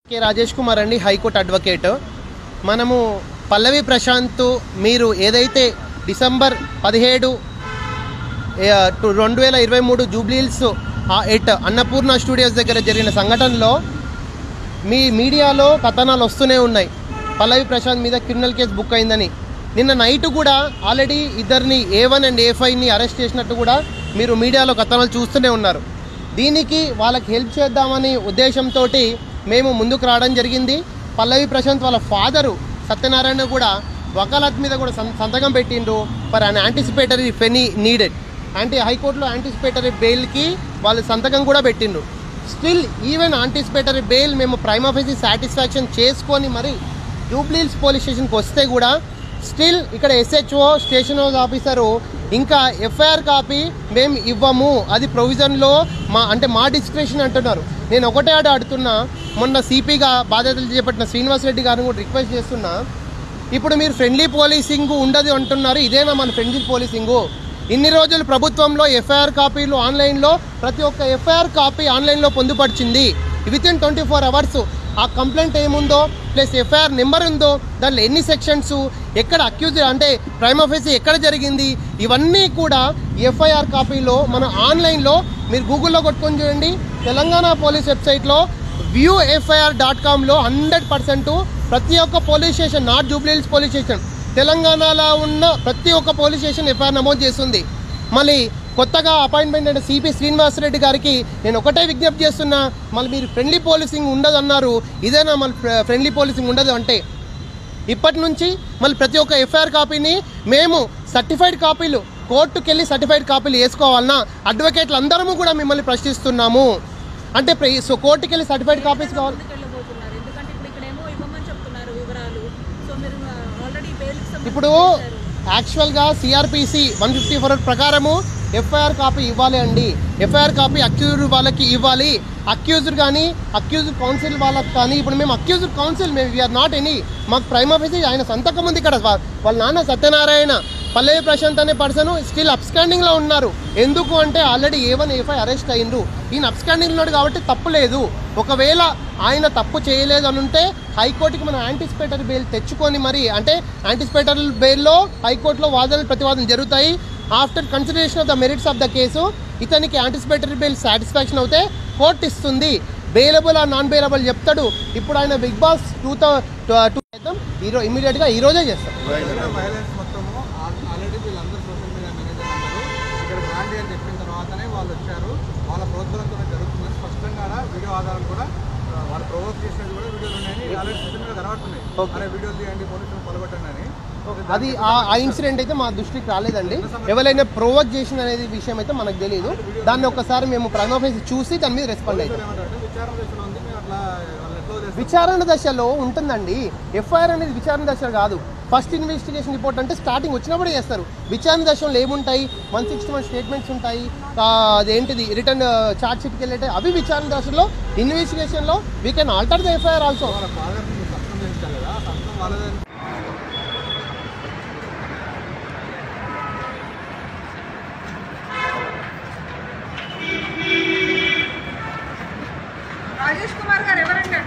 కే రాజేష్ కుమార్ అండి, high court advocate. మనము పల్లవి ప్రశాంత్ మీరు ఏదైతే December 17, 2023 Jubilee Hills at Annapurna studios దగ్గర జరిగిన సంఘటనలో మీ మీడియాలో కథనాలు వస్తూనే ఉన్నాయి. పల్లవి ప్రశాంత్ మీద క్రిమినల్ కేసు బుక్ అయిందని. నిన్న నైట్ కూడా ఆల్రెడీ ఇద్దరిని A1 అండ్ A5ని అరెస్ట్ చేసినట్టు కూడా మీరు మీడియాలో కథనాలు చూస్తూనే ఉన్నారు. దీనికి వాళ్ళకి హెల్ప్ చేద్దామని ఉద్దేశంతో మేము ముందుకు రావడం జరిగింది. పల్లవి ప్రశాంత్ వాళ్ళ ఫాదరు సత్యనారాయణ కూడా వకాలత్ మీద కూడా సంతకం పెట్టిండ్రు ఫర్ అన్ యాంటిసిపేటరీ ఫెనీ నీడెడ్. హైకోర్టులో యాంటిసిపేటరీ బెయిల్కి వాళ్ళు సంతకం కూడా పెట్టిండ్రు. స్టిల్ ఈవెన్ యాంటిసిపేటరీ బెయిల్ మేము ప్రైమ్ ఆఫీసీ సాటిస్ఫాక్షన్ చేసుకొని మరి జూబ్లీహిల్స్ పోలీస్ స్టేషన్కి వస్తే కూడా స్టిల్ ఇక్కడ SHO స్టేషన్ హౌస్ ఆఫీసరు ఇంకా FIR కాపీ మేము ఇవ్వము, అది ప్రొవిజన్లో మా డిస్క్రిప్షన్ అంటున్నారు. నేను ఒకటే అడుగుతున్నా, మొన్న CPగా బాధ్యతలు చేపట్టిన శ్రీనివాస్ రెడ్డి గారిని కూడా రిక్వెస్ట్ చేస్తున్నా, ఇప్పుడు మీరు ఫ్రెండ్లీ పోలీసింగ్ ఉండదు అంటున్నారు, ఇదేనా మన ఫ్రెండ్లీ పోలీసింగు? ఇన్ని రోజులు ప్రభుత్వంలో FIR కాపీలు ఆన్లైన్లో ప్రతి ఒక్క FIR కాపీ ఆన్లైన్లో పొందుపరిచింది. వితిన్ 24 అవర్స్ ఆ కంప్లైంట్ ఏముందో ప్లస్ FIR నెంబర్ ఉందో, దాంట్లో ఎన్ని సెక్షన్స్, ఎక్కడ అక్యూజ్ అంటే ప్రైమ్ ఆఫీసీ ఎక్కడ జరిగింది, ఇవన్నీ కూడా FIR కాపీలో మన ఆన్లైన్లో మీరు గూగుల్లో కొట్టుకొని చూడండి. తెలంగాణ పోలీస్ వెబ్సైట్లో viewfir.comలో 100% ప్రతి ఒక్క police station, not Jubilee Hills police station, తెలంగాణలో ఉన్న ప్రతి ఒక్క పోలీస్ స్టేషన్ FIR నమోదు చేస్తుంది. మళ్ళీ కొత్తగా అపాయింట్మెంట్ అయిన CP శ్రీనివాస్ రెడ్డి గారికి నేను ఒకటే విజ్ఞప్తి చేస్తున్నా, మళ్ళీ మీరు ఫ్రెండ్లీ పోలీసింగ్ ఉండదు అన్నారు, ఇదేనా మళ్ళీ ఫ్రెండ్లీ పోలీసింగ్ ఉండదు అంటే? ఇప్పటి నుంచి మళ్ళీ ప్రతి ఒక్క FIR కాపీని మేము సర్టిఫైడ్ కాపీలు కోర్టుకు వెళ్ళి సర్టిఫైడ్ కాపీలు వేసుకోవాలన్నా అడ్వకేట్లు అందరము కూడా మిమ్మల్ని ప్రశ్నిస్తున్నాము. అంటే కోర్టుకు వెళ్ళి సర్టిఫైడ్ కాపీస్ కావాలి. ఇప్పుడు యాక్చువల్గా CRPC 154 ప్రకారము FIR కాపీ ఇవ్వాలి అండి. FIR కాపీ అక్యూజ్డ్ వాళ్ళకి ఇవ్వాలి. అక్యూజ్డ్ కానీ అక్యూజ్డ్ కౌన్సిల్ వాళ్ళకి కానీ, ఇప్పుడు మేము అక్యూజ్డ్ కౌన్సిల్, మేము వీఆర్ నాట్ ఎనీ, మాకు ప్రైమ్ ఆఫీసీ ఆయన సంతకం ఉంది ఇక్కడ. వాళ్ళ నాన్న సత్యనారాయణ, పల్లవి ప్రశాంత్ అనే పర్సన్ స్టిల్ అబ్స్కాండింగ్లో ఉన్నారు. ఎందుకు అంటే ఆల్రెడీ A1 A5 అరెస్ట్ అయ్యిండ్రు. ఈయన అబ్స్కాండింగ్ ఉన్నాడు కాబట్టి తప్పు లేదు. ఒకవేళ ఆయన తప్పు చేయలేదు అని ఉంటే హైకోర్టుకి మనం యాంటిసిపేటరీ బెయిల్ తెచ్చుకొని మరి, అంటే యాంటిసిపేటరీ బెయిల్లో హైకోర్టులో వాదనలు ప్రతివాదనలు జరుగుతాయి. After consideration of the merits of the case ఇతనికి యాంటిసిపేటరీ బెయిల్ సాటిస్ఫాక్షన్ అవుతే కోర్టు ఇస్తుంది. బెయిలబుల్ ఆ నాన్ బెయిలబుల్ చెప్తాడు. ఇప్పుడు ఆయన బిగ్ బాస్ 2 చేద్దాం, ఇమీడియట్గా ఈరోజే చేస్తాం. చెప్పిన తర్వాతనే వాళ్ళు వచ్చారు. వాళ్ళ ప్రోత్సాహంతో జరుగుతుంది. స్పష్టంగా వీడియో ఆధారాలు కూడా వాళ్ళు ప్రొవోక్ చేసినది కూడా వీడియోలు ఉన్నాయని ఆల్రెడీ సిస్టమ్ మీద కనబడుతున్నాయి. అరే వీడియోలు తీయండి, పోలీసులు పలగొట్టండి అని. అది ఆ ఇన్సిడెంట్ అయితే మా దృష్టికి రాలేదండి. ఎవరైనా ప్రొవోక్ చేసిన అనేది విషయం అయితే మనకు తెలియదు. దాన్ని ఒకసారి మేము ప్రైమ్ ఆఫీస్ చూసి దాని మీద రెస్పాండ్ అవుతాం. విచారణ దశలో ఉంటుందండి. FIR అనేది విచారణ దశ కాదు. ఫస్ట్ ఇన్వెస్టిగేషన్ రిపోర్ట్ అంటే స్టార్టింగ్ వచ్చినప్పుడే చేస్తారు. విచారణ దశలో ఏముంటాయి, 161 స్టేట్మెంట్స్ ఉంటాయి, అదేంటిది రిటర్న్ ఛార్జ్ షీట్కి వెళ్ళేట, అవి విచారణ దశలో. ఇన్వెస్టిగేషన్లో we can alter the FIR also. Rajesh Kumar గారు ఎవరంటే